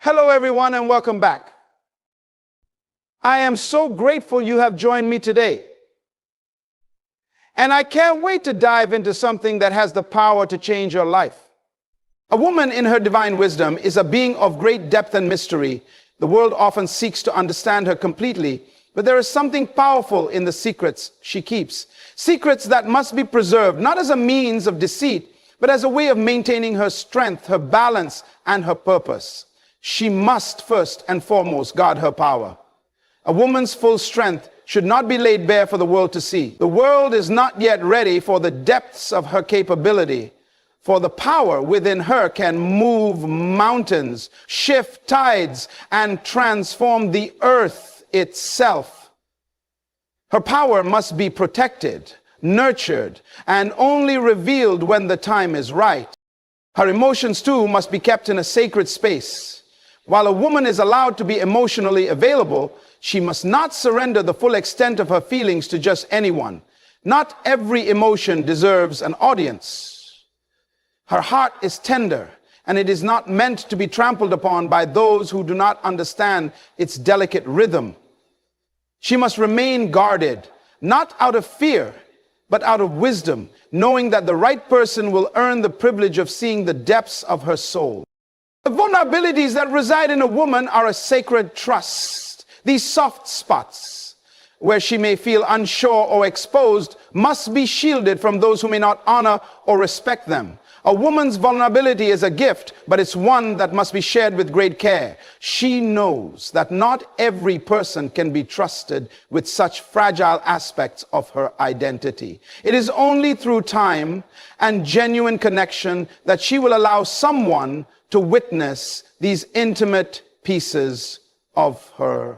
Hello, everyone, and welcome back. I am so grateful you have joined me today. And I can't wait to dive into something that has the power to change your life. A woman in her divine wisdom is a being of great depth and mystery. The world often seeks to understand her completely, but there is something powerful in the secrets she keeps. Secrets that must be preserved, not as a means of deceit, but as a way of maintaining her strength, her balance, and her purpose. She must first and foremost guard her power. A woman's full strength should not be laid bare for the world to see. The world is not yet ready for the depths of her capability, for the power within her can move mountains, shift tides, and transform the earth itself. Her power must be protected, nurtured, and only revealed when the time is right. Her emotions, too, must be kept in a sacred space. While a woman is allowed to be emotionally available, she must not surrender the full extent of her feelings to just anyone. Not every emotion deserves an audience. Her heart is tender, and it is not meant to be trampled upon by those who do not understand its delicate rhythm. She must remain guarded, not out of fear, but out of wisdom, knowing that the right person will earn the privilege of seeing the depths of her soul. The vulnerabilities that reside in a woman are a sacred trust. These soft spots, where she may feel unsure or exposed, must be shielded from those who may not honor or respect them. A woman's vulnerability is a gift, but it's one that must be shared with great care. She knows that not every person can be trusted with such fragile aspects of her identity. It is only through time and genuine connection that she will allow someone to witness these intimate pieces of her.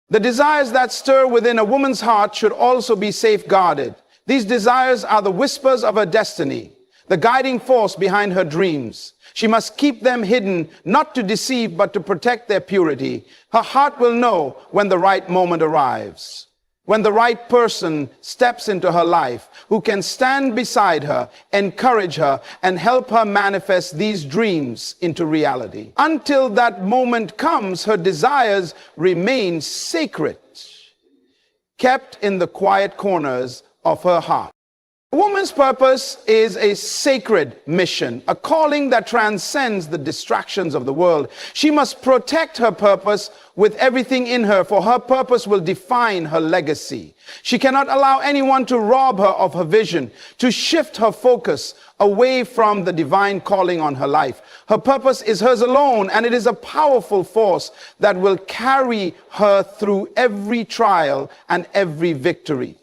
The desires that stir within a woman's heart should also be safeguarded. These desires are the whispers of her destiny, the guiding force behind her dreams. She must keep them hidden, not to deceive, but to protect their purity. Her heart will know when the right moment arrives, when the right person steps into her life, who can stand beside her, encourage her, and help her manifest these dreams into reality. Until that moment comes, her desires remain sacred, kept in the quiet corners of her heart. A woman's purpose is a sacred mission, a calling that transcends the distractions of the world. She must protect her purpose with everything in her, for her purpose will define her legacy. She cannot allow anyone to rob her of her vision, to shift her focus away from the divine calling on her life. Her purpose is hers alone, and it is a powerful force that will carry her through every trial and every victory.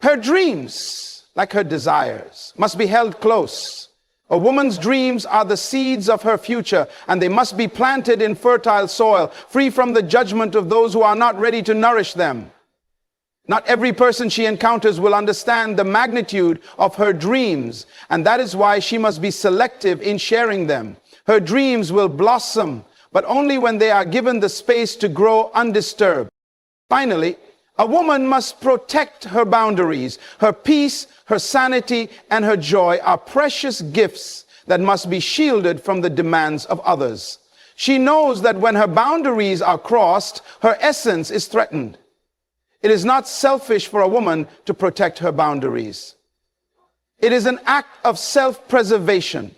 Her dreams, like her desires, must be held close. A woman's dreams are the seeds of her future, and they must be planted in fertile soil, free from the judgment of those who are not ready to nourish them. Not every person she encounters will understand the magnitude of her dreams, and that is why she must be selective in sharing them. Her dreams will blossom, but only when they are given the space to grow undisturbed. Finally, a woman must protect her boundaries. Her peace, her sanity, and her joy are precious gifts that must be shielded from the demands of others. She knows that when her boundaries are crossed, her essence is threatened. It is not selfish for a woman to protect her boundaries. It is an act of self-preservation,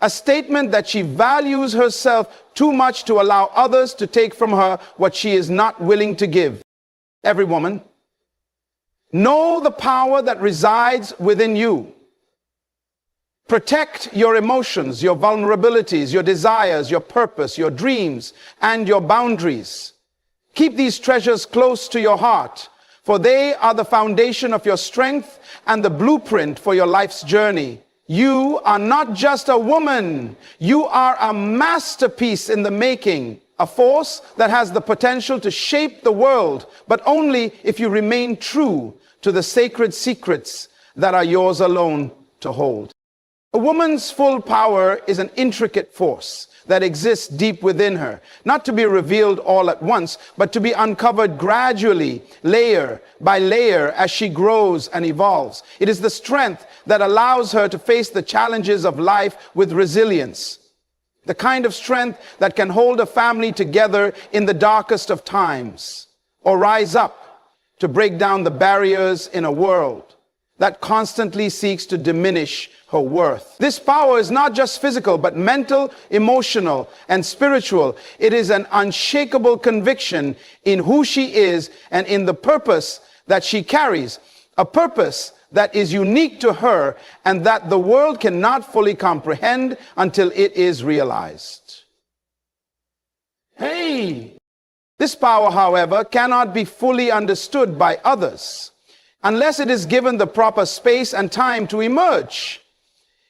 a statement that she values herself too much to allow others to take from her what she is not willing to give. Every woman, know the power that resides within you. Protect your emotions, your vulnerabilities, your desires, your purpose, your dreams, and your boundaries. Keep these treasures close to your heart, for they are the foundation of your strength and the blueprint for your life's journey. You are not just a woman, you are a masterpiece in the making. A force that has the potential to shape the world, but only if you remain true to the sacred secrets that are yours alone to hold. A woman's full power is an intricate force that exists deep within her, not to be revealed all at once, but to be uncovered gradually, layer by layer, as she grows and evolves. It is the strength that allows her to face the challenges of life with resilience. the kind of strength that can hold a family together in the darkest of times, or rise up to break down the barriers in a world that constantly seeks to diminish her worth. This power is not just physical, but mental, emotional, and spiritual. It is an unshakable conviction in who she is and in the purpose that she carries, a purpose that is unique to her and that the world cannot fully comprehend until it is realized. This power, however, cannot be fully understood by others unless it is given the proper space and time to emerge.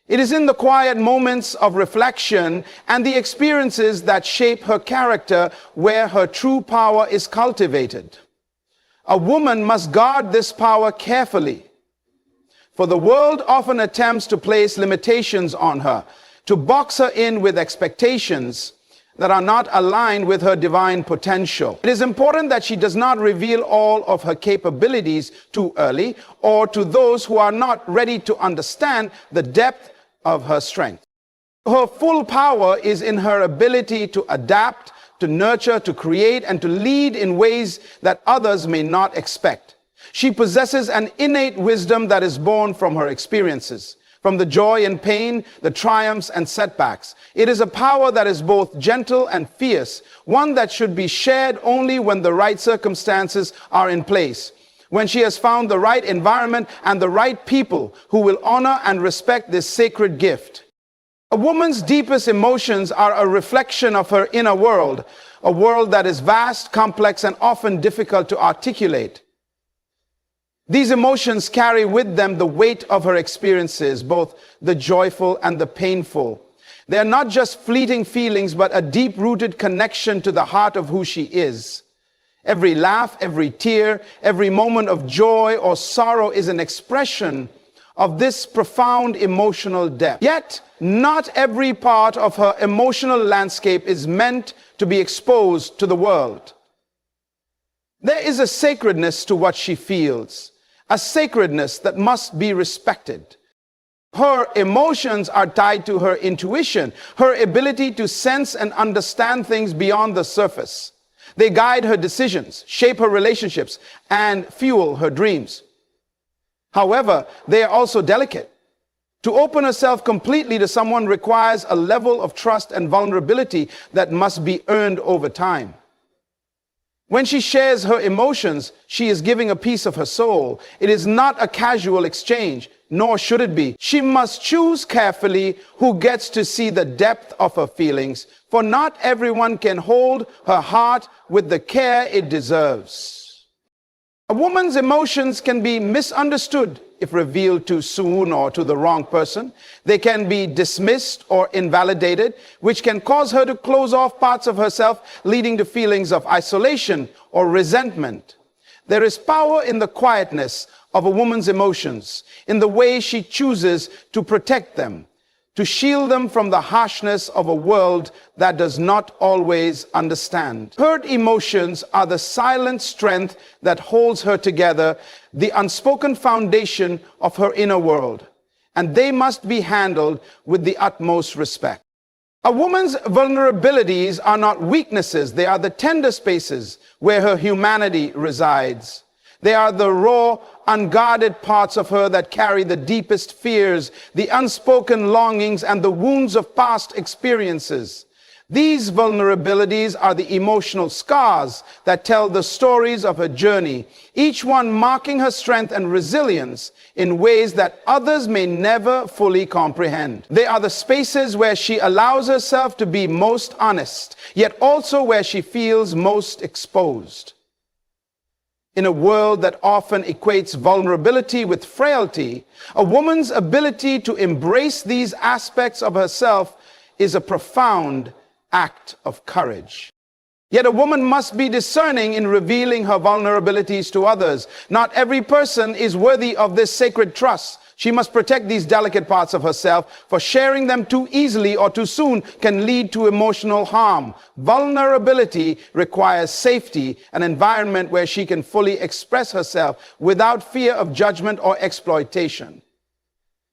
It is in the quiet moments of reflection and the experiences that shape her character where her true power is cultivated. A woman must guard this power carefully, for the world often attempts to place limitations on her, to box her in with expectations that are not aligned with her divine potential. It is important that she does not reveal all of her capabilities too early, or to those who are not ready to understand the depth of her strength. Her full power is in her ability to adapt, to nurture, to create, and to lead in ways that others may not expect. She possesses an innate wisdom that is born from her experiences, from the joy and pain, the triumphs and setbacks. It is a power that is both gentle and fierce, one that should be shared only when the right circumstances are in place, when she has found the right environment and the right people who will honor and respect this sacred gift. A woman's deepest emotions are a reflection of her inner world, a world that is vast, complex, and often difficult to articulate. These emotions carry with them the weight of her experiences, both the joyful and the painful. They are not just fleeting feelings, but a deep-rooted connection to the heart of who she is. Every laugh, every tear, every moment of joy or sorrow is an expression of this profound emotional depth. Yet, not every part of her emotional landscape is meant to be exposed to the world. There is a sacredness to what she feels, a sacredness that must be respected. Her emotions are tied to her intuition, her ability to sense and understand things beyond the surface. They guide her decisions, shape her relationships, and fuel her dreams. However, they are also delicate. To open herself completely to someone requires a level of trust and vulnerability that must be earned over time. When she shares her emotions, she is giving a piece of her soul. It is not a casual exchange, nor should it be. She must choose carefully who gets to see the depth of her feelings, for not everyone can hold her heart with the care it deserves. A woman's emotions can be misunderstood if revealed too soon or to the wrong person. They can be dismissed or invalidated, which can cause her to close off parts of herself, leading to feelings of isolation or resentment. There is power in the quietness of a woman's emotions, in the way she chooses to protect them, to shield them from the harshness of a world that does not always understand. Hurt emotions are the silent strength that holds her together, the unspoken foundation of her inner world, and they must be handled with the utmost respect. A woman's vulnerabilities are not weaknesses, they are the tender spaces where her humanity resides. They are the raw, unguarded parts of her that carry the deepest fears, the unspoken longings, and the wounds of past experiences. These vulnerabilities are the emotional scars that tell the stories of her journey, each one marking her strength and resilience in ways that others may never fully comprehend. They are the spaces where she allows herself to be most honest, yet also where she feels most exposed. In a world that often equates vulnerability with frailty, a woman's ability to embrace these aspects of herself is a profound act of courage. Yet a woman must be discerning in revealing her vulnerabilities to others. Not every person is worthy of this sacred trust. She must protect these delicate parts of herself, for sharing them too easily or too soon can lead to emotional harm. Vulnerability requires safety, an environment where she can fully express herself without fear of judgment or exploitation.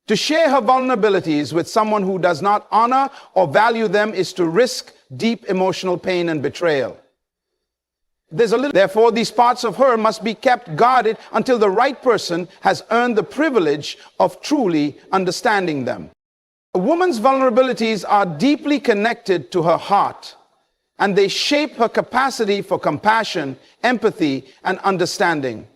To share her vulnerabilities with someone who does not honor or value them is to risk deep emotional pain and betrayal. Therefore, these parts of her must be kept guarded until the right person has earned the privilege of truly understanding them. A woman's vulnerabilities are deeply connected to her heart, and they shape her capacity for compassion, empathy, and understanding.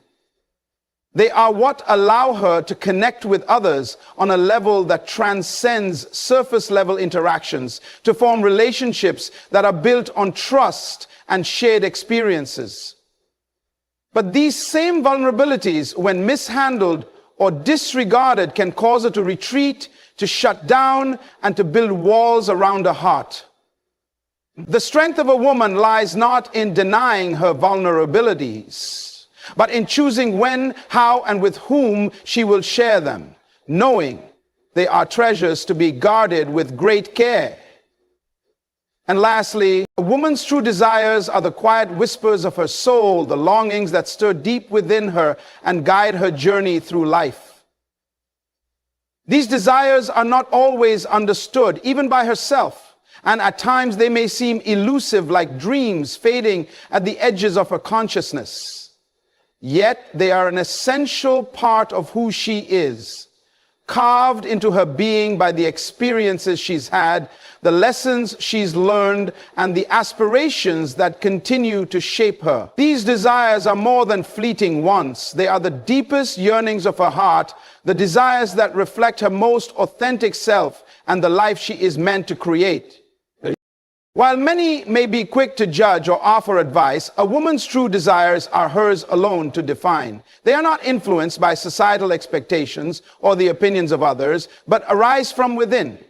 They are what allow her to connect with others on a level that transcends surface-level interactions, to form relationships that are built on trust and shared experiences. But these same vulnerabilities, when mishandled or disregarded, can cause her to retreat, to shut down, and to build walls around her heart. The strength of a woman lies not in denying her vulnerabilities, but in choosing when, how, and with whom she will share them, knowing they are treasures to be guarded with great care. And lastly, a woman's true desires are the quiet whispers of her soul, the longings that stir deep within her and guide her journey through life. These desires are not always understood, even by herself, and at times they may seem elusive, like dreams fading at the edges of her consciousness. Yet they are an essential part of who she is, carved into her being by the experiences she's had, the lessons she's learned, and the aspirations that continue to shape her. These desires are more than fleeting wants. They are the deepest yearnings of her heart, the desires that reflect her most authentic self and the life she is meant to create. While many may be quick to judge or offer advice, a woman's true desires are hers alone to define. They are not influenced by societal expectations or the opinions of others, but arise from within,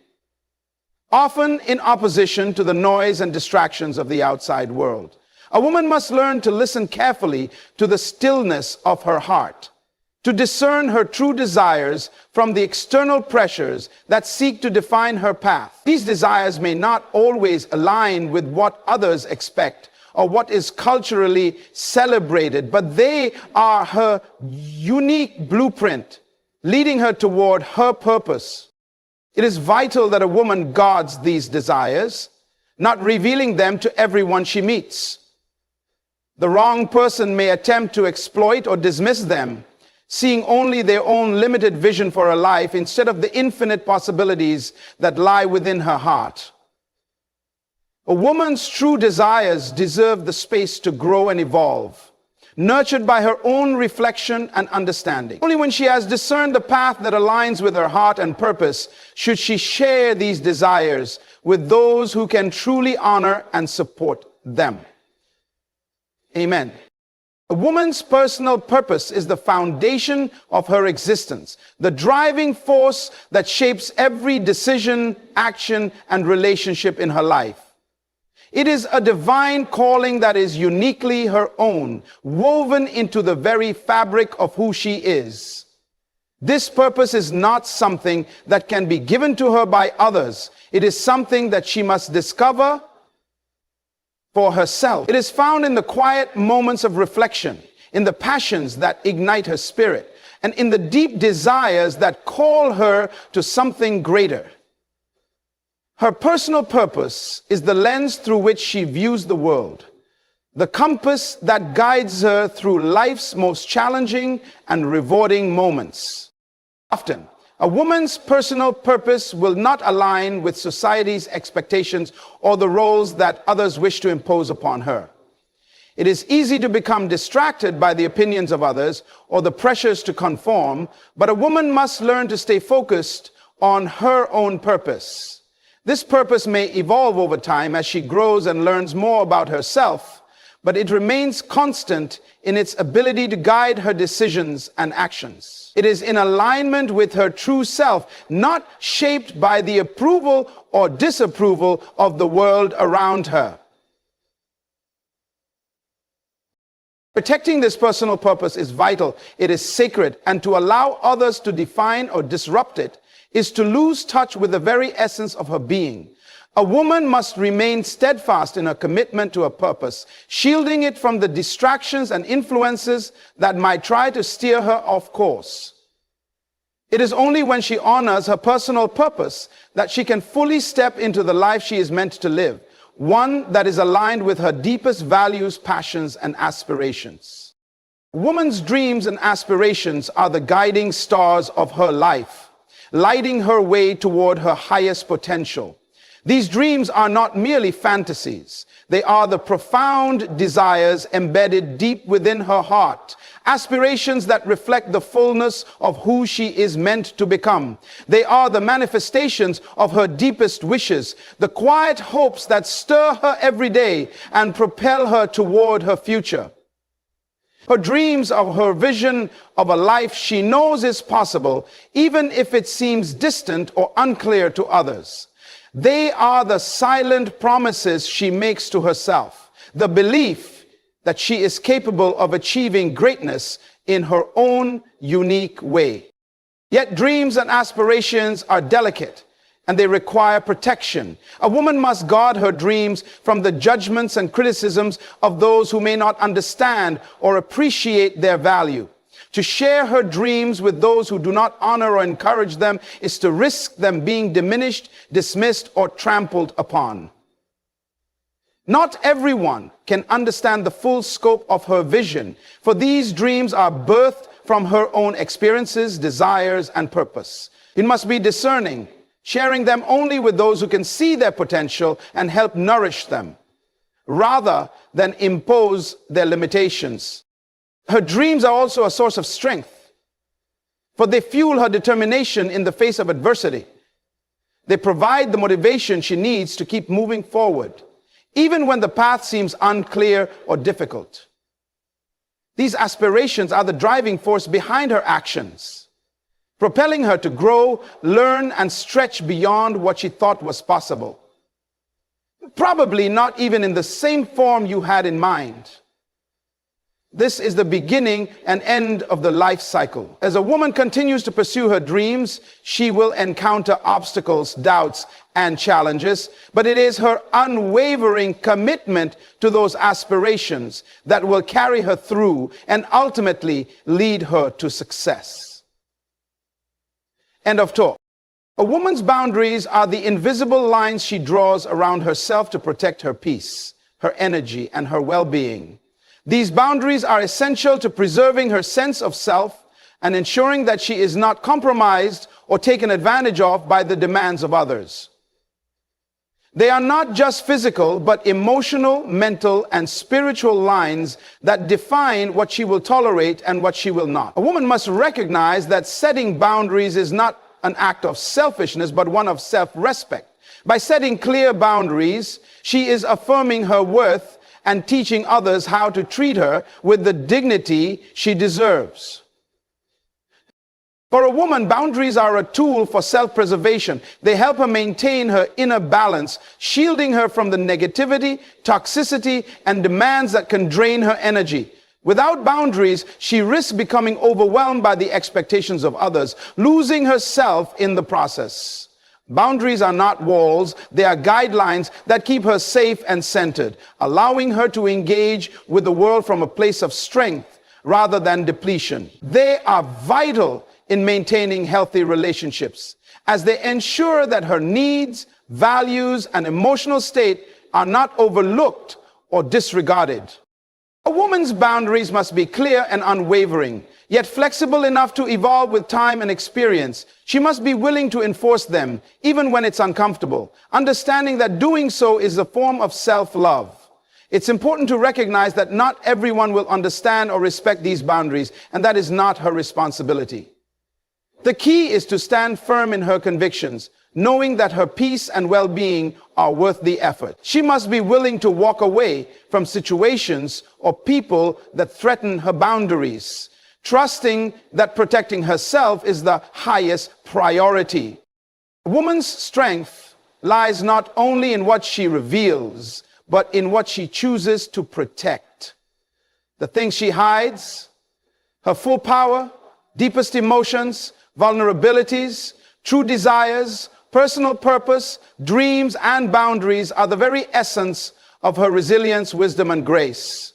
often in opposition to the noise and distractions of the outside world. A woman must learn to listen carefully to the stillness of her heart, to discern her true desires from the external pressures that seek to define her path. These desires may not always align with what others expect or what is culturally celebrated, but they are her unique blueprint, leading her toward her purpose. It is vital that a woman guards these desires, not revealing them to everyone she meets. The wrong person may attempt to exploit or dismiss them, seeing only their own limited vision for her life instead of the infinite possibilities that lie within her heart. A woman's true desires deserve the space to grow and evolve, nurtured by her own reflection and understanding. Only when she has discerned the path that aligns with her heart and purpose should she share these desires with those who can truly honor and support them. Amen. A woman's personal purpose is the foundation of her existence, the driving force that shapes every decision, action, and relationship in her life. It is a divine calling that is uniquely her own, woven into the very fabric of who she is. This purpose is not something that can be given to her by others. It is something that she must discover for herself. It is found in the quiet moments of reflection, in the passions that ignite her spirit, and in the deep desires that call her to something greater. Her personal purpose is the lens through which she views the world, the compass that guides her through life's most challenging and rewarding moments. Often, a woman's personal purpose will not align with society's expectations or the roles that others wish to impose upon her. It is easy to become distracted by the opinions of others or the pressures to conform, but a woman must learn to stay focused on her own purpose. This purpose may evolve over time as she grows and learns more about herself, but it remains constant in its ability to guide her decisions and actions. It is in alignment with her true self, not shaped by the approval or disapproval of the world around her. Protecting this personal purpose is vital. It is sacred, and to allow others to define or disrupt it is to lose touch with the very essence of her being. A woman must remain steadfast in her commitment to her purpose, shielding it from the distractions and influences that might try to steer her off course. It is only when she honors her personal purpose that she can fully step into the life she is meant to live, one that is aligned with her deepest values, passions, and aspirations. A woman's dreams and aspirations are the guiding stars of her life, lighting her way toward her highest potential. These dreams are not merely fantasies. They are the profound desires embedded deep within her heart, aspirations that reflect the fullness of who she is meant to become. They are the manifestations of her deepest wishes, the quiet hopes that stir her every day and propel her toward her future. Her dreams are her vision of a life she knows is possible, even if it seems distant or unclear to others. They are the silent promises she makes to herself, the belief that she is capable of achieving greatness in her own unique way. Yet dreams and aspirations are delicate and they require protection. A woman must guard her dreams from the judgments and criticisms of those who may not understand or appreciate their value. To share her dreams with those who do not honor or encourage them is to risk them being diminished, dismissed, or trampled upon. Not everyone can understand the full scope of her vision, for these dreams are birthed from her own experiences, desires, and purpose. It must be discerning, sharing them only with those who can see their potential and help nourish them, rather than impose their limitations. Her dreams are also a source of strength, for they fuel her determination in the face of adversity. They provide the motivation she needs to keep moving forward, even when the path seems unclear or difficult. These aspirations are the driving force behind her actions, propelling her to grow, learn, and stretch beyond what she thought was possible. Probably not even in the same form you had in mind. This is the beginning and end of the life cycle. As a woman continues to pursue her dreams, she will encounter obstacles, doubts, and challenges, but it is her unwavering commitment to those aspirations that will carry her through and ultimately lead her to success. End of talk. A woman's boundaries are the invisible lines she draws around herself to protect her peace, her energy, and her well-being. These boundaries are essential to preserving her sense of self and ensuring that she is not compromised or taken advantage of by the demands of others. They are not just physical, but emotional, mental, and spiritual lines that define what she will tolerate and what she will not. A woman must recognize that setting boundaries is not an act of selfishness, but one of self-respect. By setting clear boundaries, she is affirming her worth and teaching others how to treat her with the dignity she deserves. For a woman, boundaries are a tool for self-preservation. They help her maintain her inner balance, shielding her from the negativity, toxicity, and demands that can drain her energy. Without boundaries, she risks becoming overwhelmed by the expectations of others, losing herself in the process. Boundaries are not walls, they are guidelines that keep her safe and centered, allowing her to engage with the world from a place of strength rather than depletion. They are vital in maintaining healthy relationships, as they ensure that her needs, values, and emotional state are not overlooked or disregarded. A woman's boundaries must be clear and unwavering, yet flexible enough to evolve with time and experience. She must be willing to enforce them, even when it's uncomfortable, understanding that doing so is a form of self-love. It's important to recognize that not everyone will understand or respect these boundaries, and that is not her responsibility. The key is to stand firm in her convictions, knowing that her peace and well-being are worth the effort. She must be willing to walk away from situations or people that threaten her boundaries, trusting that protecting herself is the highest priority. A woman's strength lies not only in what she reveals, but in what she chooses to protect. The things she hides, her full power, deepest emotions, vulnerabilities, true desires, personal purpose, dreams, and boundaries are the very essence of her resilience, wisdom, and grace.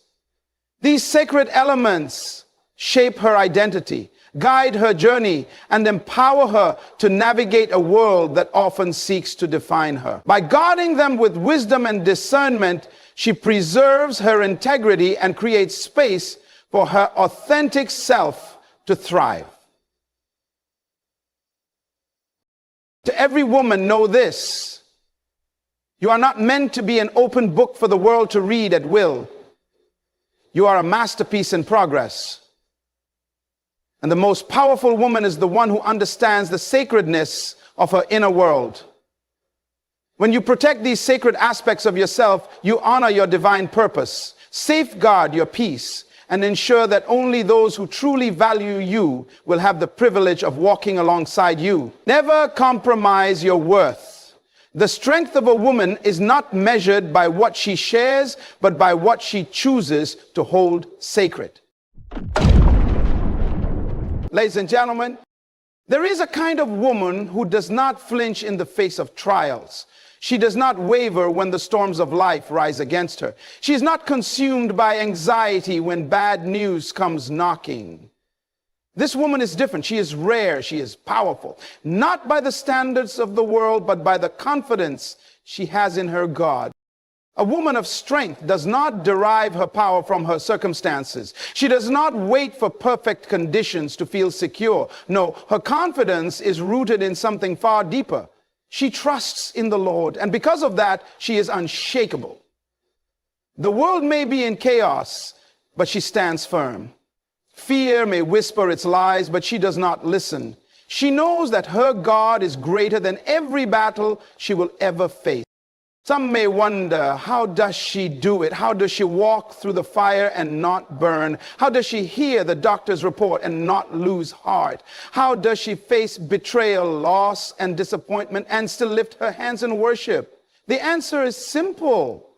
These sacred elements shape her identity, guide her journey, and empower her to navigate a world that often seeks to define her. By guarding them with wisdom and discernment, she preserves her integrity and creates space for her authentic self to thrive. To every woman, know this: you are not meant to be an open book for the world to read at will. You are a masterpiece in progress. And the most powerful woman is the one who understands the sacredness of her inner world. When you protect these sacred aspects of yourself, you honor your divine purpose, safeguard your peace, and ensure that only those who truly value you will have the privilege of walking alongside you. Never compromise your worth. The strength of a woman is not measured by what she shares, but by what she chooses to hold sacred. Ladies and gentlemen, there is a kind of woman who does not flinch in the face of trials. She does not waver when the storms of life rise against her. She is not consumed by anxiety when bad news comes knocking. This woman is different. She is rare. She is powerful, not by the standards of the world, but by the confidence she has in her God. A woman of strength does not derive her power from her circumstances. She does not wait for perfect conditions to feel secure. No, her confidence is rooted in something far deeper. She trusts in the Lord, and because of that, she is unshakable. The world may be in chaos, but she stands firm. Fear may whisper its lies, but she does not listen. She knows that her God is greater than every battle she will ever face. Some may wonder, how does she do it? How does she walk through the fire and not burn? How does she hear the doctor's report and not lose heart? How does she face betrayal, loss, and disappointment and still lift her hands in worship? The answer is simple.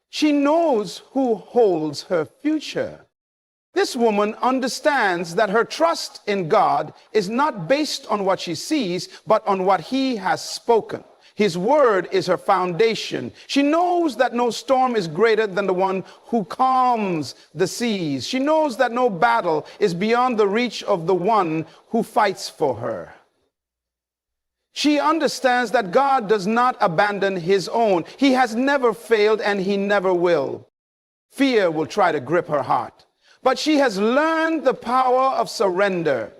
She knows who holds her future. This woman understands that her trust in God is not based on what she sees, but on what He has spoken. His word is her foundation. She knows that no storm is greater than the one who calms the seas. She knows that no battle is beyond the reach of the one who fights for her. She understands that God does not abandon His own. He has never failed and He never will. Fear will try to grip her heart, but she has learned the power of surrender.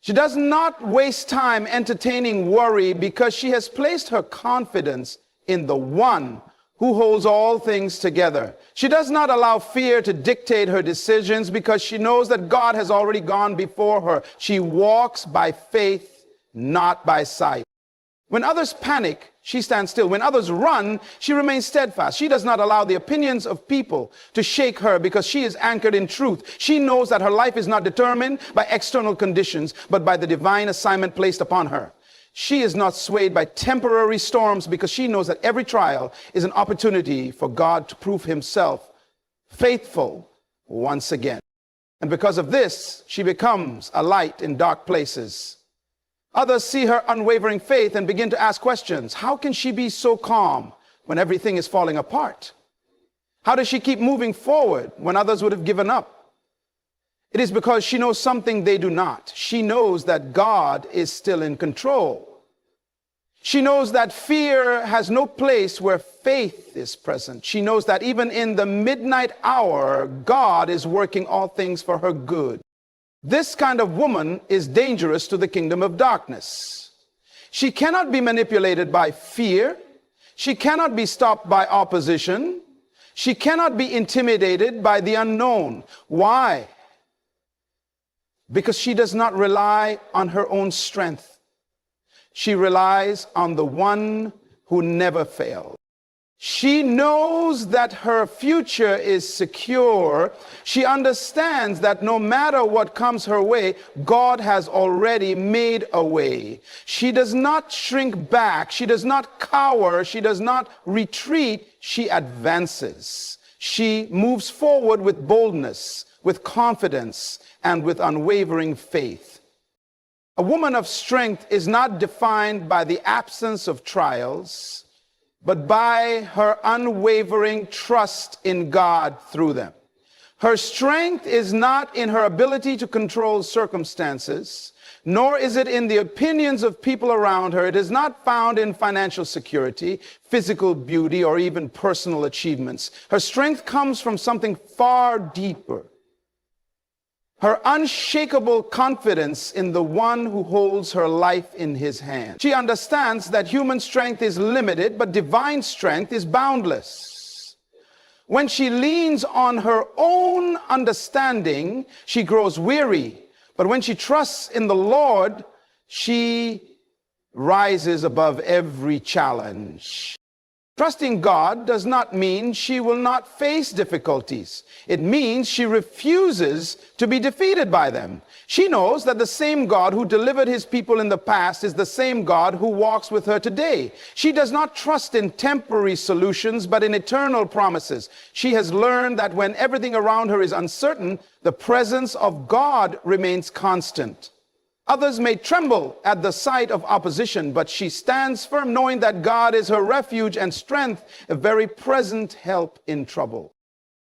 She does not waste time entertaining worry because she has placed her confidence in the one who holds all things together. She does not allow fear to dictate her decisions because she knows that God has already gone before her. She walks by faith, not by sight. When others panic, she stands still. When others run, she remains steadfast. She does not allow the opinions of people to shake her because she is anchored in truth. She knows that her life is not determined by external conditions, but by the divine assignment placed upon her. She is not swayed by temporary storms because she knows that every trial is an opportunity for God to prove Himself faithful once again. And because of this, she becomes a light in dark places. Others see her unwavering faith and begin to ask questions. How can she be so calm when everything is falling apart? How does she keep moving forward when others would have given up? It is because she knows something they do not. She knows that God is still in control. She knows that fear has no place where faith is present. She knows that even in the midnight hour, God is working all things for her good. This kind of woman is dangerous to the kingdom of darkness. She cannot be manipulated by fear. She cannot be stopped by opposition. She cannot be intimidated by the unknown. Why? Because she does not rely on her own strength. She relies on the one who never fails. She knows that her future is secure. She understands that no matter what comes her way, God has already made a way. She does not shrink back. She does not cower. She does not retreat. She advances. She moves forward with boldness, with confidence, and with unwavering faith. A woman of strength is not defined by the absence of trials, but by her unwavering trust in God through them. Her strength is not in her ability to control circumstances, nor is it in the opinions of people around her. It is not found in financial security, physical beauty, or even personal achievements. Her strength comes from something far deeper. Her unshakable confidence in the one who holds her life in his hand. She understands that human strength is limited, but divine strength is boundless. When she leans on her own understanding, she grows weary. But when she trusts in the Lord, she rises above every challenge. Trusting God does not mean she will not face difficulties. It means she refuses to be defeated by them. She knows that the same God who delivered his people in the past is the same God who walks with her today. She does not trust in temporary solutions, but in eternal promises. She has learned that when everything around her is uncertain, the presence of God remains constant. Others may tremble at the sight of opposition, but she stands firm knowing that God is her refuge and strength, a very present help in trouble.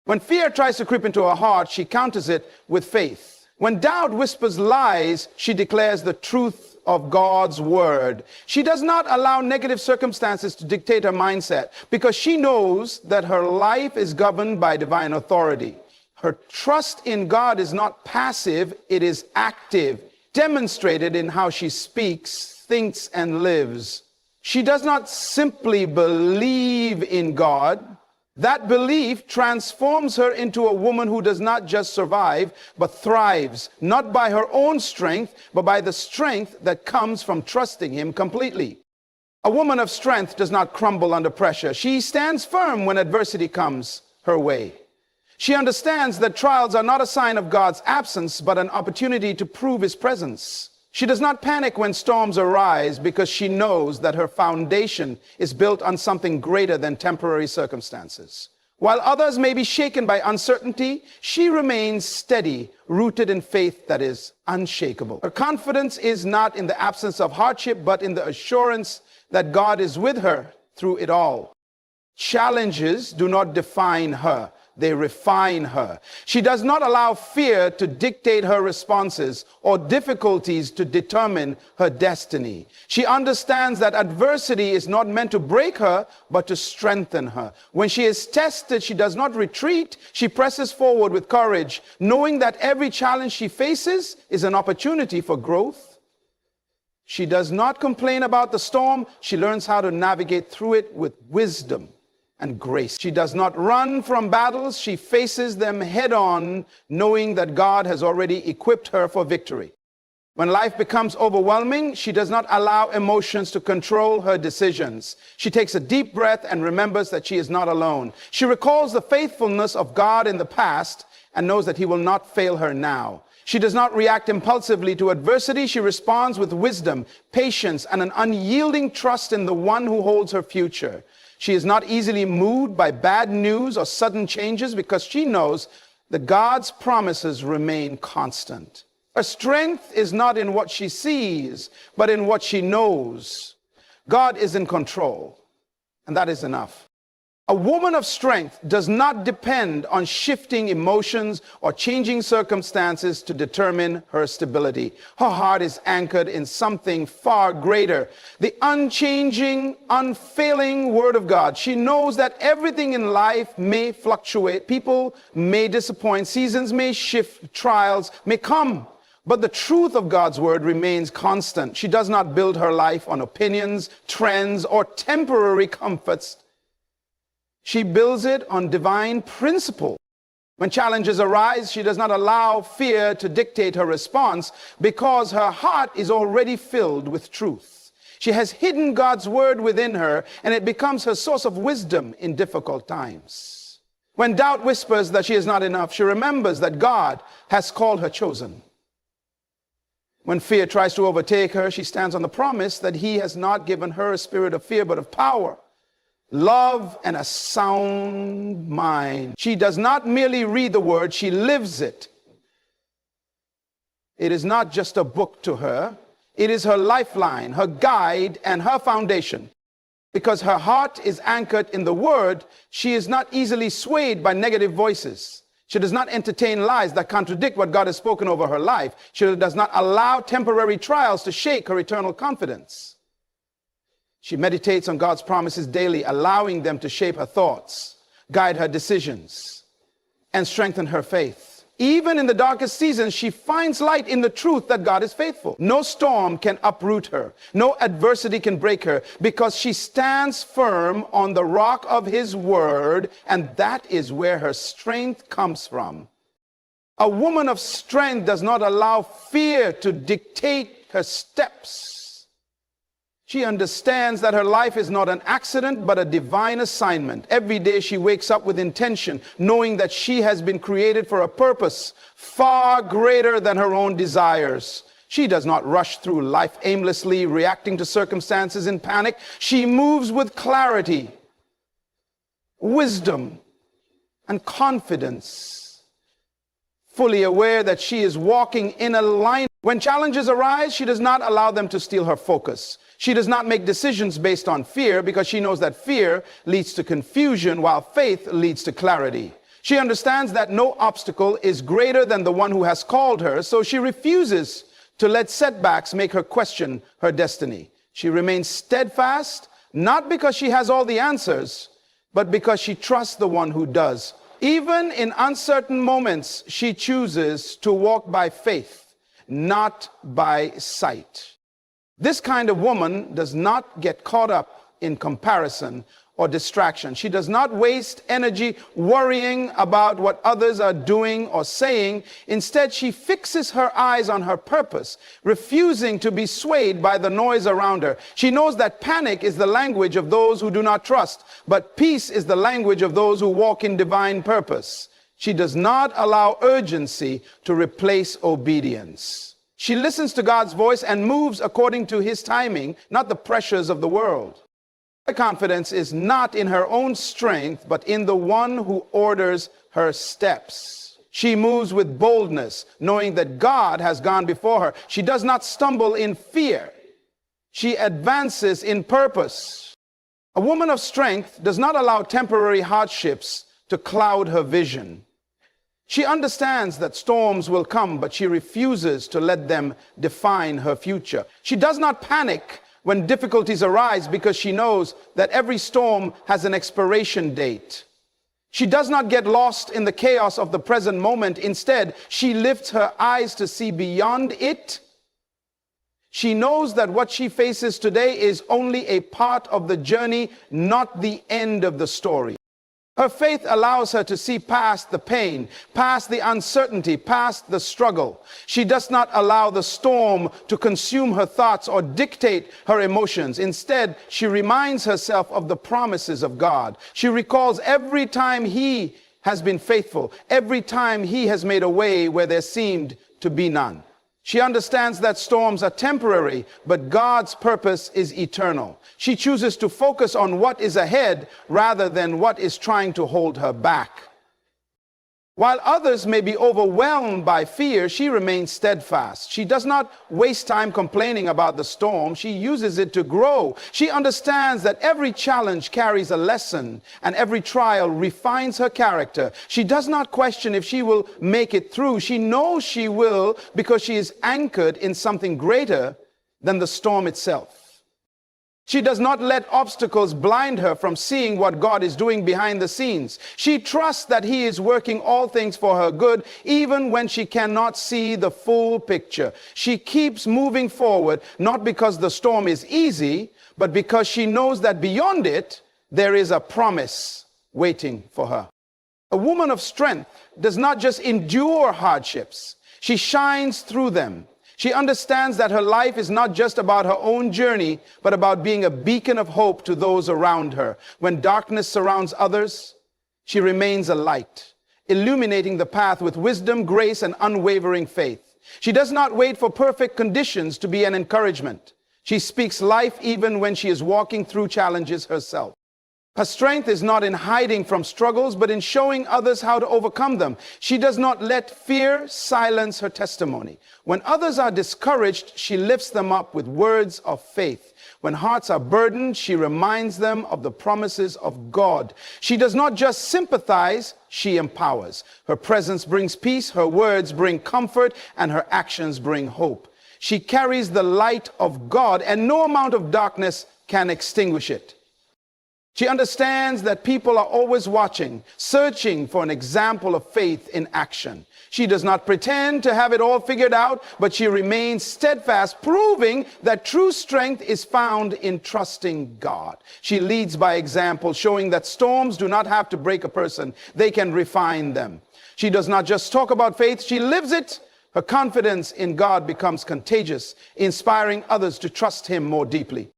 When fear tries to creep into her heart, she counters it with faith. When doubt whispers lies, she declares the truth of God's word. She does not allow negative circumstances to dictate her mindset because she knows that her life is governed by divine authority. Her trust in God is not passive, it is active, demonstrated in how she speaks, thinks, and lives. She does not simply believe in God. That belief transforms her into a woman who does not just survive, but thrives, not by her own strength, but by the strength that comes from trusting him completely. A woman of strength does not crumble under pressure. She stands firm when adversity comes her way. She understands that trials are not a sign of God's absence, but an opportunity to prove his presence. She does not panic when storms arise because she knows that her foundation is built on something greater than temporary circumstances. While others may be shaken by uncertainty, she remains steady, rooted in faith that is unshakable. Her confidence is not in the absence of hardship, but in the assurance that God is with her through it all. Challenges do not define her. They refine her. She does not allow fear to dictate her responses or difficulties to determine her destiny. She understands that adversity is not meant to break her, but to strengthen her. When she is tested, she does not retreat. She presses forward with courage, knowing that every challenge she faces is an opportunity for growth. She does not complain about the storm. She learns how to navigate through it with wisdom and grace. She does not run from battles. She faces them head on, knowing that God has already equipped her for victory. When life becomes overwhelming, she does not allow emotions to control her decisions. She takes a deep breath and remembers that she is not alone. She recalls the faithfulness of God in the past and knows that he will not fail her now. She does not react impulsively to adversity. She responds with wisdom, patience, and an unyielding trust in the one who holds her future. She is not easily moved by bad news or sudden changes because she knows that God's promises remain constant. Her strength is not in what she sees, but in what she knows. God is in control, and that is enough. A woman of strength does not depend on shifting emotions or changing circumstances to determine her stability. Her heart is anchored in something far greater, the unchanging, unfailing Word of God. She knows that everything in life may fluctuate, people may disappoint, seasons may shift, trials may come. But the truth of God's word remains constant. She does not build her life on opinions, trends, or temporary comforts. She builds it on divine principle. When challenges arise, she does not allow fear to dictate her response because her heart is already filled with truth. She has hidden God's word within her, and it becomes her source of wisdom in difficult times. When doubt whispers that she is not enough, she remembers that God has called her chosen. When fear tries to overtake her, she stands on the promise that he has not given her a spirit of fear, but of power, love, and a sound mind. She does not merely read the word, she lives it. It is not just a book to her. It is her lifeline, her guide, and her foundation. Because her heart is anchored in the word, she is not easily swayed by negative voices. She does not entertain lies that contradict what God has spoken over her life. She does not allow temporary trials to shake her eternal confidence. She meditates on God's promises daily, allowing them to shape her thoughts, guide her decisions, and strengthen her faith. Even in the darkest seasons, she finds light in the truth that God is faithful. No storm can uproot her. No adversity can break her, because she stands firm on the rock of His word, and that is where her strength comes from. A woman of strength does not allow fear to dictate her steps. She understands that her life is not an accident, but a divine assignment. Every day she wakes up with intention, knowing that she has been created for a purpose far greater than her own desires. She does not rush through life aimlessly, reacting to circumstances in panic. She moves with clarity, wisdom, and confidence, fully aware that she is walking in alignment. When challenges arise, she does not allow them to steal her focus. She does not make decisions based on fear, because she knows that fear leads to confusion while faith leads to clarity. She understands that no obstacle is greater than the one who has called her, so she refuses to let setbacks make her question her destiny. She remains steadfast, not because she has all the answers, but because she trusts the one who does. Even in uncertain moments, she chooses to walk by faith, not by sight. This kind of woman does not get caught up in comparison or distraction. She does not waste energy worrying about what others are doing or saying. Instead, she fixes her eyes on her purpose, refusing to be swayed by the noise around her. She knows that panic is the language of those who do not trust, but peace is the language of those who walk in divine purpose. She does not allow urgency to replace obedience. She listens to God's voice and moves according to His timing, not the pressures of the world. Her confidence is not in her own strength, but in the one who orders her steps. She moves with boldness, knowing that God has gone before her. She does not stumble in fear. She advances in purpose. A woman of strength does not allow temporary hardships to cloud her vision. She understands that storms will come, but she refuses to let them define her future. She does not panic when difficulties arise, because she knows that every storm has an expiration date. She does not get lost in the chaos of the present moment. Instead, she lifts her eyes to see beyond it. She knows that what she faces today is only a part of the journey, not the end of the story. Her faith allows her to see past the pain, past the uncertainty, past the struggle. She does not allow the storm to consume her thoughts or dictate her emotions. Instead, she reminds herself of the promises of God. She recalls every time He has been faithful, every time He has made a way where there seemed to be none. She understands that storms are temporary, but God's purpose is eternal. She chooses to focus on what is ahead rather than what is trying to hold her back. While others may be overwhelmed by fear, she remains steadfast. She does not waste time complaining about the storm. She uses it to grow. She understands that every challenge carries a lesson, and every trial refines her character. She does not question if she will make it through. She knows she will, because she is anchored in something greater than the storm itself. She does not let obstacles blind her from seeing what God is doing behind the scenes. She trusts that He is working all things for her good, even when she cannot see the full picture. She keeps moving forward, not because the storm is easy, but because she knows that beyond it, there is a promise waiting for her. A woman of strength does not just endure hardships. She shines through them. She understands that her life is not just about her own journey, but about being a beacon of hope to those around her. When darkness surrounds others, she remains a light, illuminating the path with wisdom, grace, and unwavering faith. She does not wait for perfect conditions to be an encouragement. She speaks life even when she is walking through challenges herself. Her strength is not in hiding from struggles, but in showing others how to overcome them. She does not let fear silence her testimony. When others are discouraged, she lifts them up with words of faith. When hearts are burdened, she reminds them of the promises of God. She does not just sympathize, she empowers. Her presence brings peace, her words bring comfort, and her actions bring hope. She carries the light of God, and no amount of darkness can extinguish it. She understands that people are always watching, searching for an example of faith in action. She does not pretend to have it all figured out, but she remains steadfast, proving that true strength is found in trusting God. She leads by example, showing that storms do not have to break a person, they can refine them. She does not just talk about faith, she lives it. Her confidence in God becomes contagious, inspiring others to trust Him more deeply.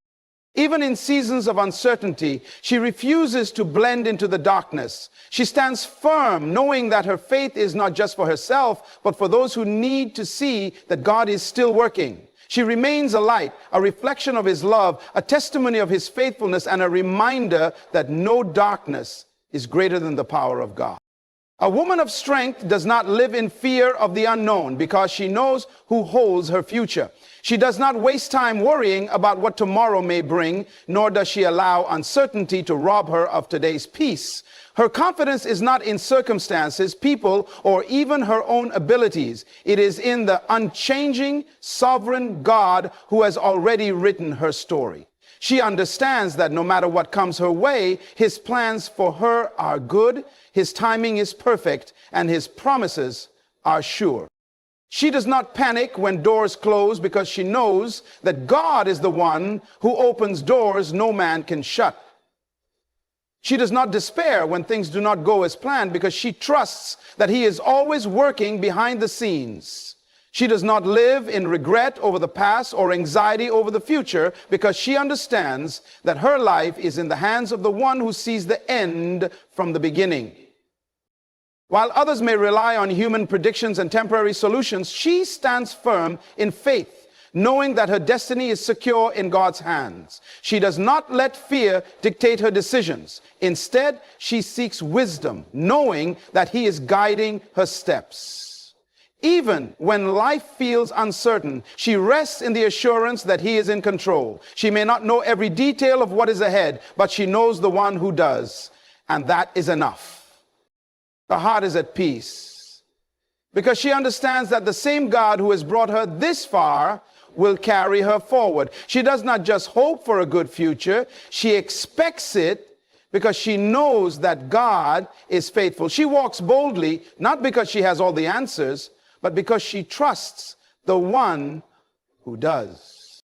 Even in seasons of uncertainty, she refuses to blend into the darkness. She stands firm, knowing that her faith is not just for herself, but for those who need to see that God is still working. She remains a light, a reflection of His love, a testimony of His faithfulness, and a reminder that no darkness is greater than the power of God. A woman of strength does not live in fear of the unknown because she knows who holds her future. She does not waste time worrying about what tomorrow may bring, nor does she allow uncertainty to rob her of today's peace. Her confidence is not in circumstances, people, or even her own abilities. It is in the unchanging, sovereign God who has already written her story. She understands that no matter what comes her way, His plans for her are good, His timing is perfect, and His promises are sure. She does not panic when doors close because she knows that God is the one who opens doors no man can shut. She does not despair when things do not go as planned because she trusts that He is always working behind the scenes. She does not live in regret over the past or anxiety over the future because she understands that her life is in the hands of the one who sees the end from the beginning. While others may rely on human predictions and temporary solutions, she stands firm in faith, knowing that her destiny is secure in God's hands. She does not let fear dictate her decisions. Instead, she seeks wisdom, knowing that He is guiding her steps. Even when life feels uncertain, she rests in the assurance that He is in control. She may not know every detail of what is ahead, but she knows the one who does, and that is enough. Her heart is at peace because she understands that the same God who has brought her this far will carry her forward. She does not just hope for a good future, she expects it because she knows that God is faithful. She walks boldly, not because she has all the answers, but because she trusts the one who does.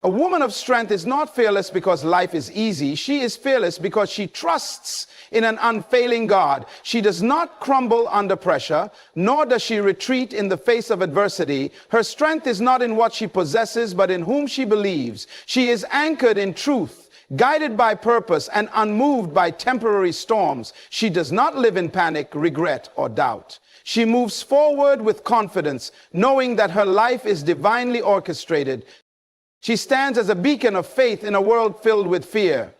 A woman of strength is not fearless because life is easy. She is fearless because she trusts in an unfailing God. She does not crumble under pressure, nor does she retreat in the face of adversity. Her strength is not in what she possesses, but in whom she believes. She is anchored in truth, guided by purpose, and unmoved by temporary storms. She does not live in panic, regret, or doubt. She moves forward with confidence, knowing that her life is divinely orchestrated. She stands as a beacon of faith in a world filled with fear.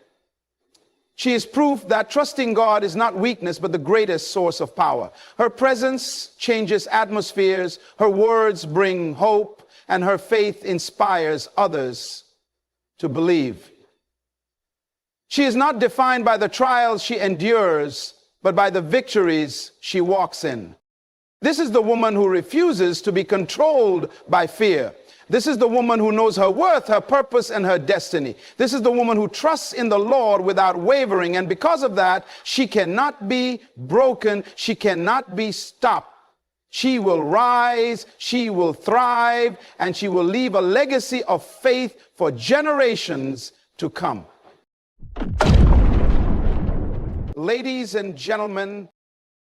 She is proof that trusting God is not weakness, but the greatest source of power. Her presence changes atmospheres, her words bring hope, and her faith inspires others to believe. She is not defined by the trials she endures, but by the victories she walks in. This is the woman who refuses to be controlled by fear. This is the woman who knows her worth, her purpose, and her destiny. This is the woman who trusts in the Lord without wavering, and because of that, she cannot be broken, she cannot be stopped. She will rise, she will thrive, and she will leave a legacy of faith for generations to come. Ladies and gentlemen,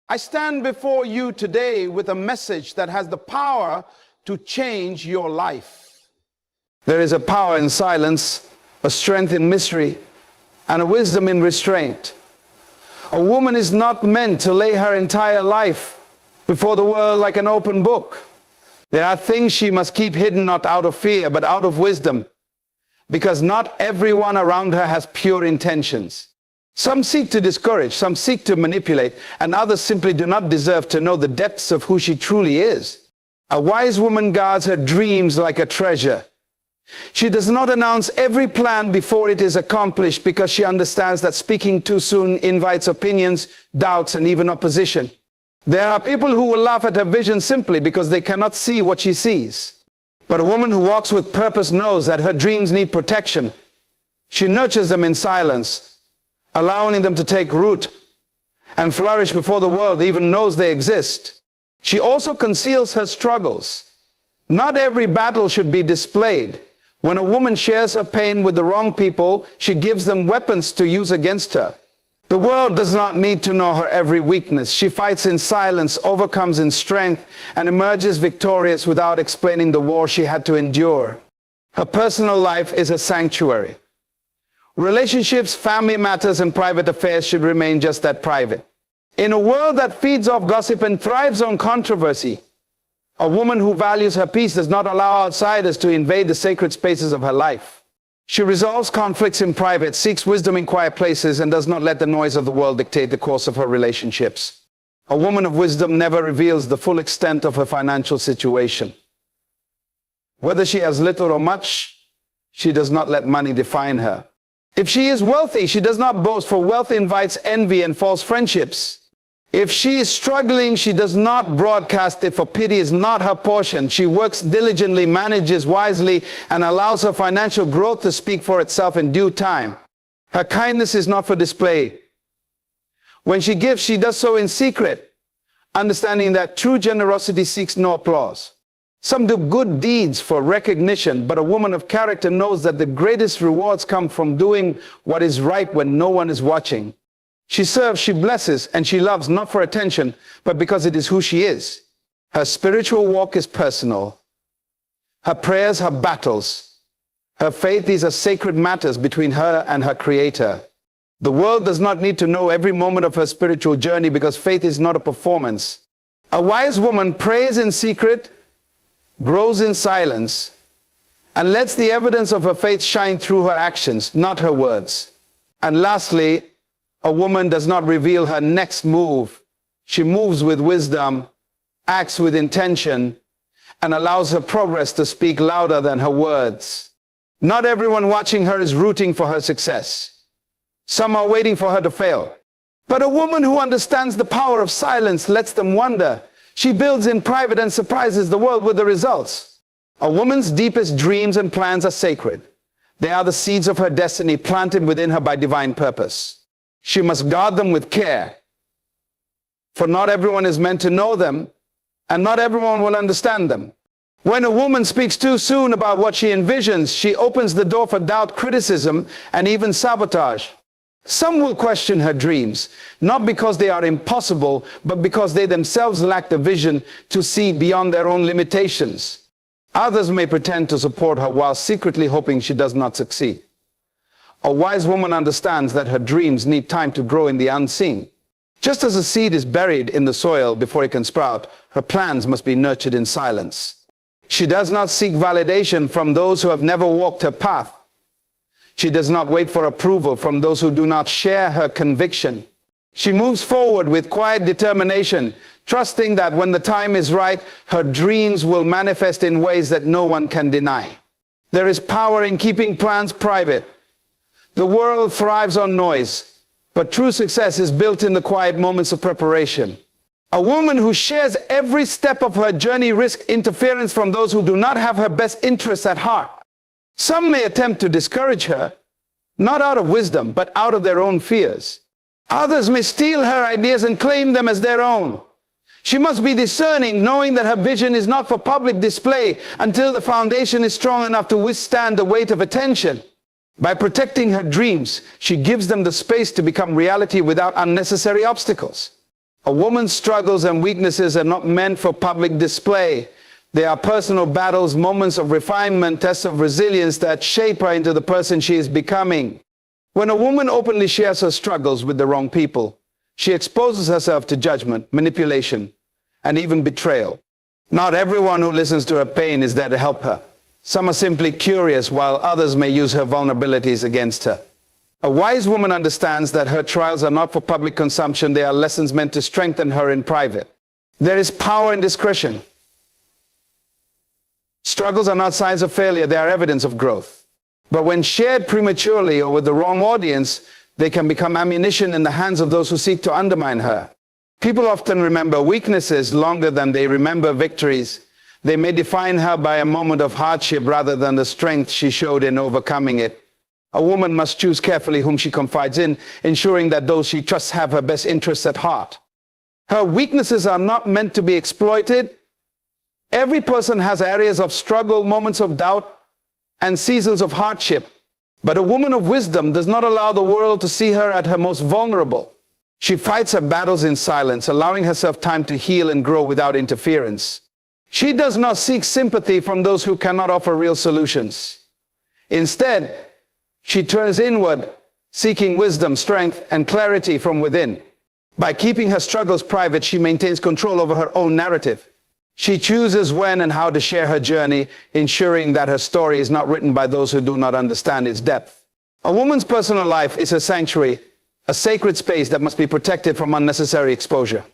I stand before you today with a message that has the power to change your life. There is a power in silence, a strength in mystery, and a wisdom in restraint. A woman is not meant to lay her entire life before the world like an open book. There are things she must keep hidden, not out of fear, but out of wisdom, because not everyone around her has pure intentions. Some seek to discourage, some seek to manipulate, and others simply do not deserve to know the depths of who she truly is. A wise woman guards her dreams like a treasure. She does not announce every plan before it is accomplished because she understands that speaking too soon invites opinions, doubts, and even opposition. There are people who will laugh at her vision simply because they cannot see what she sees. But a woman who walks with purpose knows that her dreams need protection. She nurtures them in silence, allowing them to take root and flourish before the world even knows they exist. She also conceals her struggles. Not every battle should be displayed. When a woman shares her pain with the wrong people, she gives them weapons to use against her. The world does not need to know her every weakness. She fights in silence, overcomes in strength, and emerges victorious without explaining the war she had to endure. Her personal life is a sanctuary. Relationships, family matters, and private affairs should remain just that, private. In a world that feeds off gossip and thrives on controversy, a woman who values her peace does not allow outsiders to invade the sacred spaces of her life. She resolves conflicts in private, seeks wisdom in quiet places, and does not let the noise of the world dictate the course of her relationships. A woman of wisdom never reveals the full extent of her financial situation. Whether she has little or much, she does not let money define her. If she is wealthy, she does not boast, for wealth invites envy and false friendships. If she is struggling, she does not broadcast it, for pity is not her portion. She works diligently, manages wisely, and allows her financial growth to speak for itself in due time. Her kindness is not for display. When she gives, she does so in secret, understanding that true generosity seeks no applause. Some do good deeds for recognition, but a woman of character knows that the greatest rewards come from doing what is right when no one is watching. She serves, she blesses, and she loves not for attention, but because it is who she is. Her spiritual walk is personal. Her prayers, her battles. Her faith, these are sacred matters between her and her Creator. The world does not need to know every moment of her spiritual journey because faith is not a performance. A wise woman prays in secret, grows in silence, and lets the evidence of her faith shine through her actions, not her words. And lastly, a woman does not reveal her next move. She moves with wisdom, acts with intention, and allows her progress to speak louder than her words. Not everyone watching her is rooting for her success. Some are waiting for her to fail. But a woman who understands the power of silence lets them wonder. She builds in private and surprises the world with the results. A woman's deepest dreams and plans are sacred. They are the seeds of her destiny planted within her by divine purpose. She must guard them with care, for not everyone is meant to know them, and not everyone will understand them. When a woman speaks too soon about what she envisions, she opens the door for doubt, criticism, and even sabotage. Some will question her dreams, not because they are impossible, but because they themselves lack the vision to see beyond their own limitations. Others may pretend to support her while secretly hoping she does not succeed. A wise woman understands that her dreams need time to grow in the unseen. Just as a seed is buried in the soil before it can sprout, her plans must be nurtured in silence. She does not seek validation from those who have never walked her path. She does not wait for approval from those who do not share her conviction. She moves forward with quiet determination, trusting that when the time is right, her dreams will manifest in ways that no one can deny. There is power in keeping plans private. The world thrives on noise, but true success is built in the quiet moments of preparation. A woman who shares every step of her journey risks interference from those who do not have her best interests at heart. Some may attempt to discourage her, not out of wisdom, but out of their own fears. Others may steal her ideas and claim them as their own. She must be discerning, knowing that her vision is not for public display until the foundation is strong enough to withstand the weight of attention. By protecting her dreams, she gives them the space to become reality without unnecessary obstacles. A woman's struggles and weaknesses are not meant for public display. They are personal battles, moments of refinement, tests of resilience that shape her into the person she is becoming. When a woman openly shares her struggles with the wrong people, she exposes herself to judgment, manipulation, and even betrayal. Not everyone who listens to her pain is there to help her. Some are simply curious, while others may use her vulnerabilities against her. A wise woman understands that her trials are not for public consumption, they are lessons meant to strengthen her in private. There is power in discretion. Struggles are not signs of failure, they are evidence of growth. But when shared prematurely or with the wrong audience, they can become ammunition in the hands of those who seek to undermine her. People often remember weaknesses longer than they remember victories. They may define her by a moment of hardship rather than the strength she showed in overcoming it. A woman must choose carefully whom she confides in, ensuring that those she trusts have her best interests at heart. Her weaknesses are not meant to be exploited. Every person has areas of struggle, moments of doubt, and seasons of hardship. But a woman of wisdom does not allow the world to see her at her most vulnerable. She fights her battles in silence, allowing herself time to heal and grow without interference. She does not seek sympathy from those who cannot offer real solutions. Instead, she turns inward, seeking wisdom, strength, and clarity from within. By keeping her struggles private, she maintains control over her own narrative. She chooses when and how to share her journey, ensuring that her story is not written by those who do not understand its depth. A woman's personal life is a sanctuary, a sacred space that must be protected from unnecessary exposure.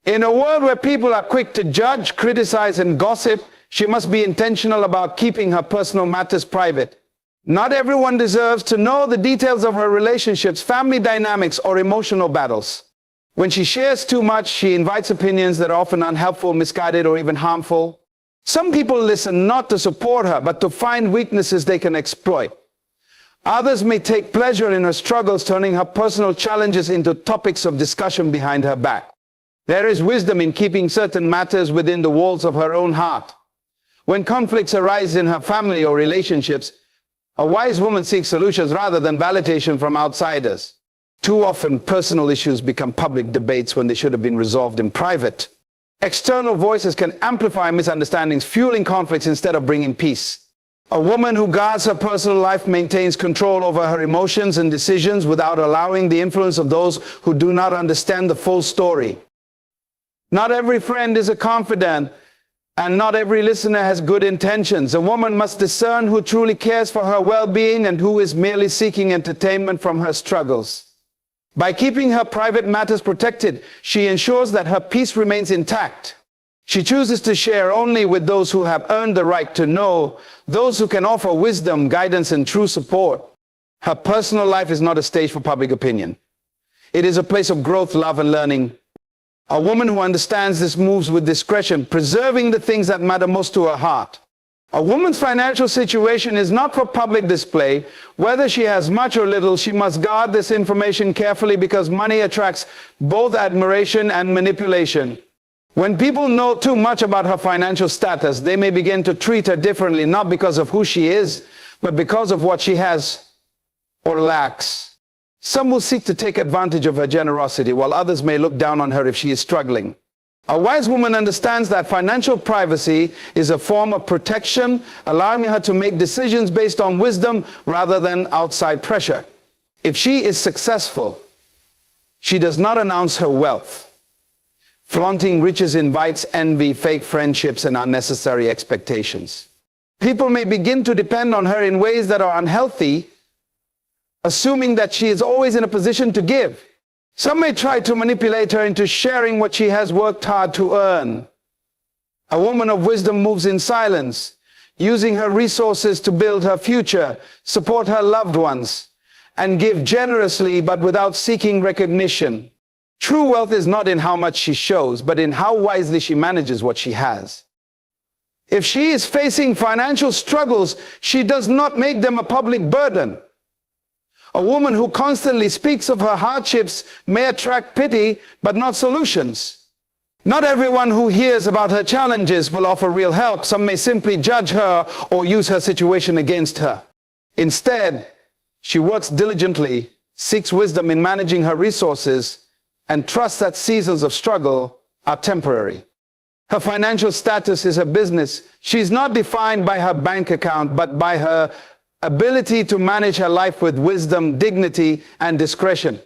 In a world where people are quick to judge, criticize, and gossip, she must be intentional about keeping her personal matters private. Not everyone deserves to know the details of her relationships, family dynamics, or emotional battles. When she shares too much, she invites opinions that are often unhelpful, misguided, or even harmful. Some people listen not to support her, but to find weaknesses they can exploit. Others may take pleasure in her struggles, turning her personal challenges into topics of discussion behind her back. There is wisdom in keeping certain matters within the walls of her own heart. When conflicts arise in her family or relationships, a wise woman seeks solutions rather than validation from outsiders. Too often, personal issues become public debates when they should have been resolved in private. External voices can amplify misunderstandings, fueling conflicts instead of bringing peace. A woman who guards her personal life maintains control over her emotions and decisions without allowing the influence of those who do not understand the full story. Not every friend is a confidant, and not every listener has good intentions. A woman must discern who truly cares for her well-being and who is merely seeking entertainment from her struggles. By keeping her private matters protected, she ensures that her peace remains intact. She chooses to share only with those who have earned the right to know, those who can offer wisdom, guidance, and true support. Her personal life is not a stage for public opinion. It is a place of growth, love, and learning. A woman who understands this moves with discretion, preserving the things that matter most to her heart. A woman's financial situation is not for public display. Whether she has much or little, she must guard this information carefully because money attracts both admiration and manipulation. When people know too much about her financial status, they may begin to treat her differently, not because of who she is, but because of what she has or lacks. Some will seek to take advantage of her generosity, while others may look down on her if she is struggling. A wise woman understands that financial privacy is a form of protection, allowing her to make decisions based on wisdom rather than outside pressure. If she is successful, she does not announce her wealth. Flaunting riches invites envy, fake friendships, and unnecessary expectations. People may begin to depend on her in ways that are unhealthy, assuming that she is always in a position to give. Some may try to manipulate her into sharing what she has worked hard to earn. A woman of wisdom moves in silence, using her resources to build her future, support her loved ones, and give generously but without seeking recognition. True wealth is not in how much she shows, but in how wisely she manages what she has. If she is facing financial struggles, she does not make them a public burden. A woman who constantly speaks of her hardships may attract pity, but not solutions. Not everyone who hears about her challenges will offer real help. Some may simply judge her or use her situation against her. Instead, she works diligently, seeks wisdom in managing her resources, and trusts that seasons of struggle are temporary. Her financial status is her business. She is not defined by her bank account, but by her ability to manage her life with wisdom, dignity, and discretion.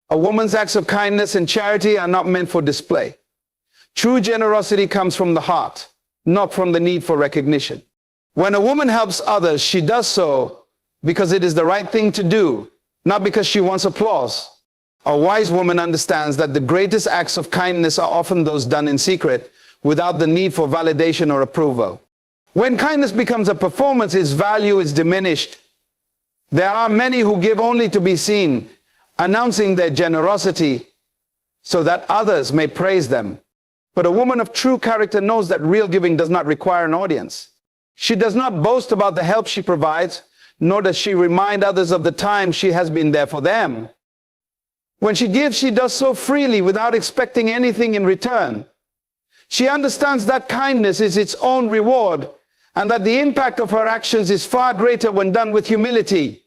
A woman's acts of kindness and charity are not meant for display. True generosity comes from the heart, not from the need for recognition. When a woman helps others, she does so because it is the right thing to do, not because she wants applause. A wise woman understands that the greatest acts of kindness are often those done in secret, without the need for validation or approval. When kindness becomes a performance, its value is diminished. There are many who give only to be seen, announcing their generosity so that others may praise them. But a woman of true character knows that real giving does not require an audience. She does not boast about the help she provides, nor does she remind others of the time she has been there for them. When she gives, she does so freely without expecting anything in return. She understands that kindness is its own reward and that the impact of her actions is far greater when done with humility.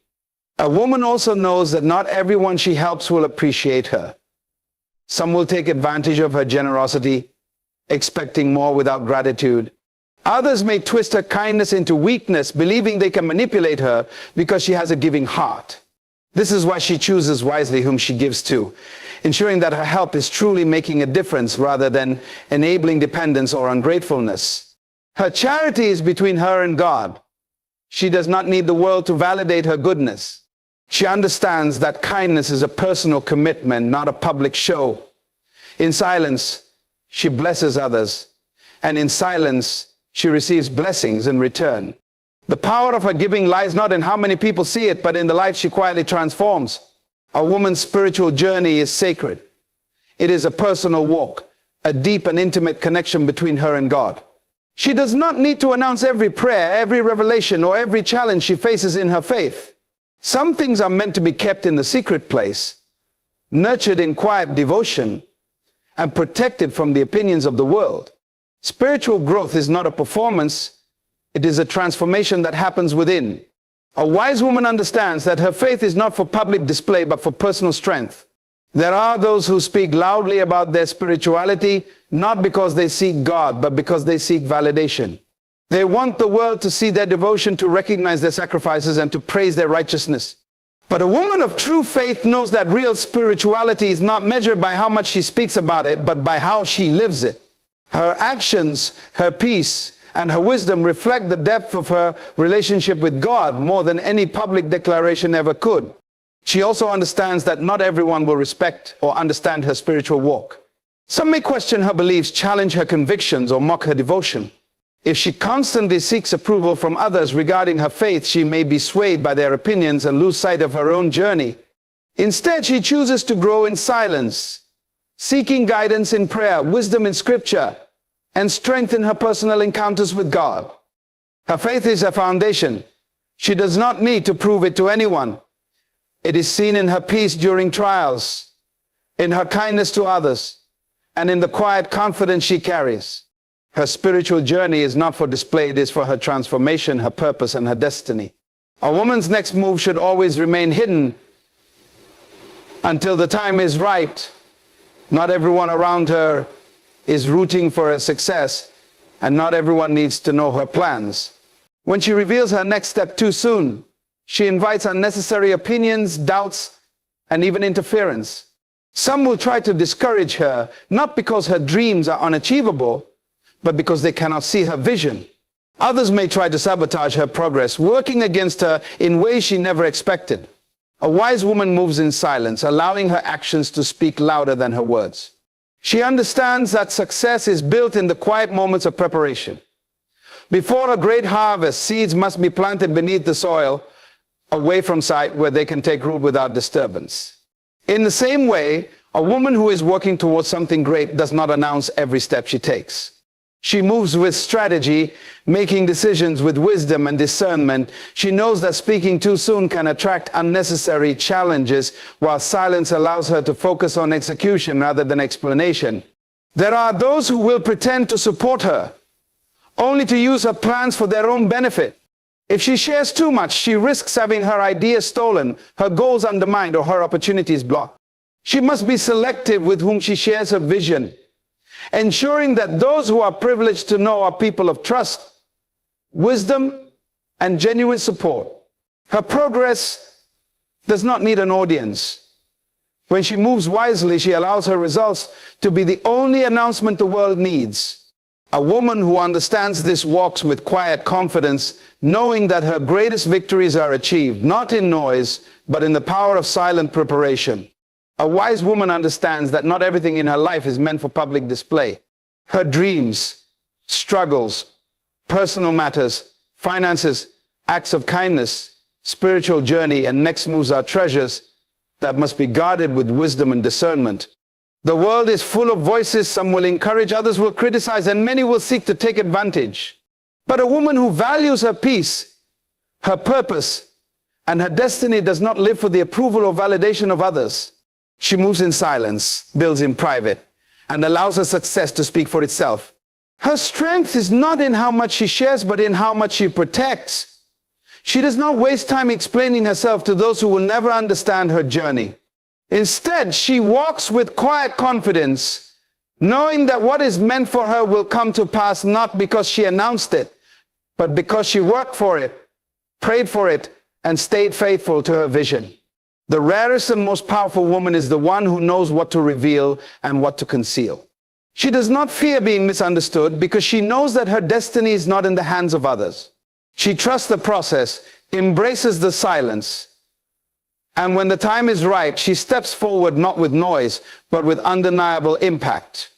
A woman also knows that not everyone she helps will appreciate her. Some will take advantage of her generosity, expecting more without gratitude. Others may twist her kindness into weakness, believing they can manipulate her because she has a giving heart. This is why she chooses wisely whom she gives to, ensuring that her help is truly making a difference rather than enabling dependence or ungratefulness. Her charity is between her and God. She does not need the world to validate her goodness. She understands that kindness is a personal commitment, not a public show. In silence, she blesses others, and in silence, she receives blessings in return. The power of her giving lies not in how many people see it, but in the life she quietly transforms. A woman's spiritual journey is sacred. It is a personal walk, a deep and intimate connection between her and God. She does not need to announce every prayer, every revelation, or every challenge she faces in her faith. Some things are meant to be kept in the secret place, nurtured in quiet devotion, and protected from the opinions of the world. Spiritual growth is not a performance. It is a transformation that happens within. A wise woman understands that her faith is not for public display, but for personal strength. There are those who speak loudly about their spirituality, not because they seek God, but because they seek validation. They want the world to see their devotion, to recognize their sacrifices, and to praise their righteousness. But a woman of true faith knows that real spirituality is not measured by how much she speaks about it, but by how she lives it. Her actions, her peace, and her wisdom reflect the depth of her relationship with God more than any public declaration ever could. She also understands that not everyone will respect or understand her spiritual walk. Some may question her beliefs, challenge her convictions, or mock her devotion. If she constantly seeks approval from others regarding her faith, she may be swayed by their opinions and lose sight of her own journey. Instead, she chooses to grow in silence, seeking guidance in prayer, wisdom in scripture, and strength in her personal encounters with God. Her faith is her foundation. She does not need to prove it to anyone. It is seen in her peace during trials, in her kindness to others, and in the quiet confidence she carries. Her spiritual journey is not for display, it is for her transformation, her purpose, and her destiny. A woman's next move should always remain hidden until the time is right. Not everyone around her is rooting for her success, and not everyone needs to know her plans. When she reveals her next step too soon, she invites unnecessary opinions, doubts, and even interference. Some will try to discourage her, not because her dreams are unachievable, but because they cannot see her vision. Others may try to sabotage her progress, working against her in ways she never expected. A wise woman moves in silence, allowing her actions to speak louder than her words. She understands that success is built in the quiet moments of preparation. Before a great harvest, seeds must be planted beneath the soil, away from sight, where they can take root without disturbance. In the same way, a woman who is working towards something great does not announce every step she takes. She moves with strategy, making decisions with wisdom and discernment. She knows that speaking too soon can attract unnecessary challenges, while silence allows her to focus on execution rather than explanation. There are those who will pretend to support her, only to use her plans for their own benefit. If she shares too much, she risks having her ideas stolen, her goals undermined, or her opportunities blocked. She must be selective with whom she shares her vision, ensuring that those who are privileged to know are people of trust, wisdom, and genuine support. Her progress does not need an audience. When she moves wisely, she allows her results to be the only announcement the world needs. A woman who understands this walks with quiet confidence, knowing that her greatest victories are achieved, not in noise, but in the power of silent preparation. A wise woman understands that not everything in her life is meant for public display. Her dreams, struggles, personal matters, finances, acts of kindness, spiritual journey, and next moves are treasures that must be guarded with wisdom and discernment. The world is full of voices. Some will encourage, others will criticize, and many will seek to take advantage. But a woman who values her peace, her purpose, and her destiny does not live for the approval or validation of others. She moves in silence, builds in private, and allows her success to speak for itself. Her strength is not in how much she shares, but in how much she protects. She does not waste time explaining herself to those who will never understand her journey. Instead, she walks with quiet confidence, knowing that what is meant for her will come to pass, not because she announced it, but because she worked for it, prayed for it, and stayed faithful to her vision. The rarest and most powerful woman is the one who knows what to reveal and what to conceal. She does not fear being misunderstood because she knows that her destiny is not in the hands of others. She trusts the process, embraces the silence, and when the time is right, she steps forward not with noise, but with undeniable impact.